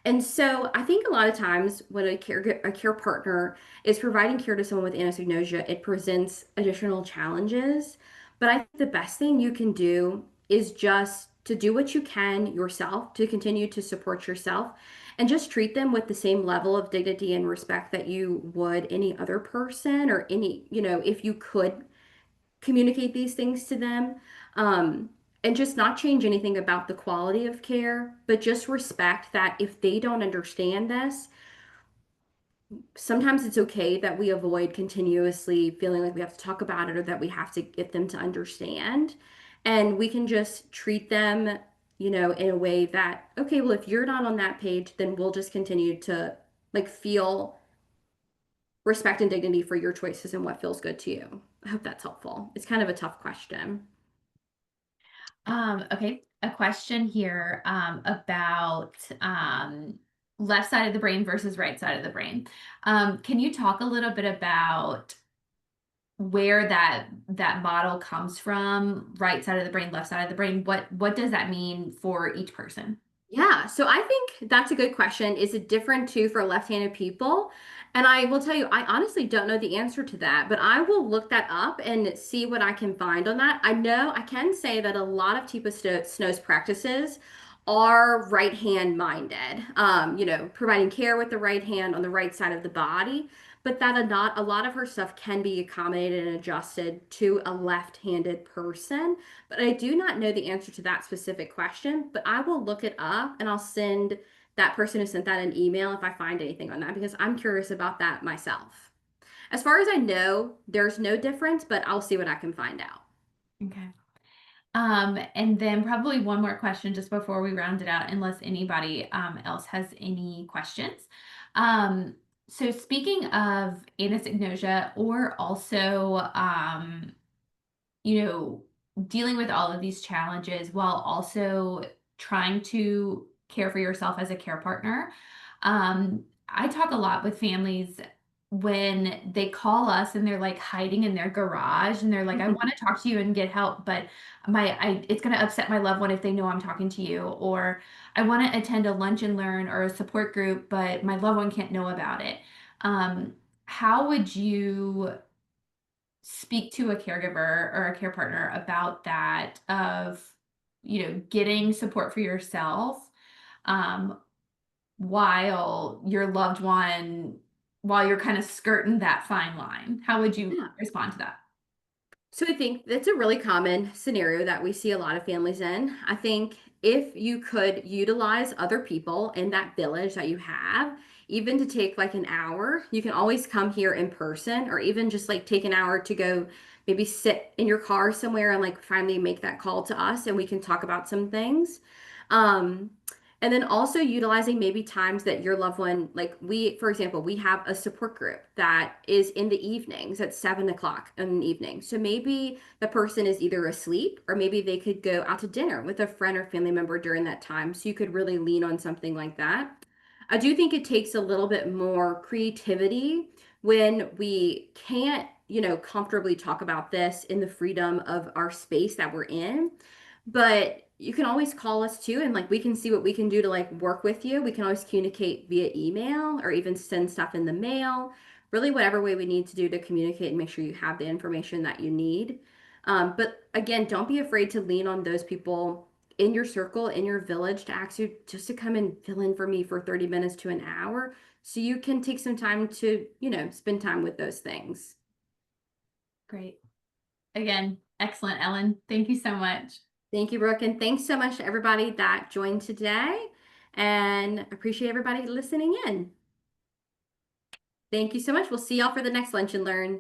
A: And so I think a lot of times when a care partner is providing care to someone with anosognosia, it presents additional challenges. But I think the best thing you can do is just to do what you can yourself to continue to support yourself and just treat them with the same level of dignity and respect that you would any other person or any, if you could communicate these things to them. Um, and just not change anything about the quality of care, but just respect that if they don't understand this, sometimes it's okay that we avoid continuously feeling like we have to talk about it or that we have to get them to understand. And we can just treat them, in a way that, okay, well, if you're not on that page, then we'll just continue to like feel respect and dignity for your choices and what feels good to you. I hope that's helpful. It's kind of a tough question.
B: Okay, a question here about left side of the brain versus right side of the brain. Can you talk a little bit about where that model comes from? Right side of the brain, left side of the brain. What does that mean for each person?
A: Yeah, so I think that's a good question. Is it different too for left-handed people? And I will tell you, I honestly don't know the answer to that, but I will look that up and see what I can find on that. I know I can say that a lot of Snow's practices are right hand minded, providing care with the right hand on the right side of the body, but that a lot of her stuff can be accommodated and adjusted to a left-handed person. But I do not know the answer to that specific question, but I will look it up and I'll send that person who sent that an email if I find anything on that because I'm curious about that myself. As far as I know, there's no difference, but I'll see what I can find out.
B: Okay. And then probably one more question just before we round it out, unless anybody else has any questions. Um, so speaking of anosognosia or also you know, dealing with all of these challenges while also trying to care for yourself as a care partner. I talk a lot with families when they call us and they're like hiding in their garage and they're like, I want to talk to you and get help, but it's going to upset my loved one if they know I'm talking to you, or I want to attend a lunch and learn or a support group, but my loved one can't know about it. Um, how would you speak to a caregiver or a care partner about that of getting support for yourself um while your loved one while you're kind of skirting that fine line? How would you
A: Yeah.
B: respond to that?
A: So I think that's a really common scenario that we see a lot of families in. I think if you could utilize other people in that village that you have, even to take like an hour, you can always come here in person or even just like take an hour to go maybe sit in your car somewhere and like finally make that call to us and we can talk about some things. Um, and then also utilizing maybe times that your loved one, like we, for example, we have a support group that is in the evenings at 7 o'clock in the evening. So maybe the person is either asleep or maybe they could go out to dinner with a friend or family member during that time. So you could really lean on something like that. I do think it takes a little bit more creativity when we can't, comfortably talk about this in the freedom of our space that we're in. But you can always call us too, and like we can see what we can do to like work with you. We can always communicate via email or even send stuff in the mail. Really, whatever way we need to do to communicate and make sure you have the information that you need. But again, don't be afraid to lean on those people in your circle, in your village, to ask you just to come and fill in for me for 30 minutes to an hour so you can take some time to, spend time with those things.
B: Great. Again, excellent, Ellen. Thank you so much.
A: Thank you, Brooke. And thanks so much to everybody that joined today. And appreciate everybody listening in. Thank you so much. We'll see y'all for the next Lunch and Learn.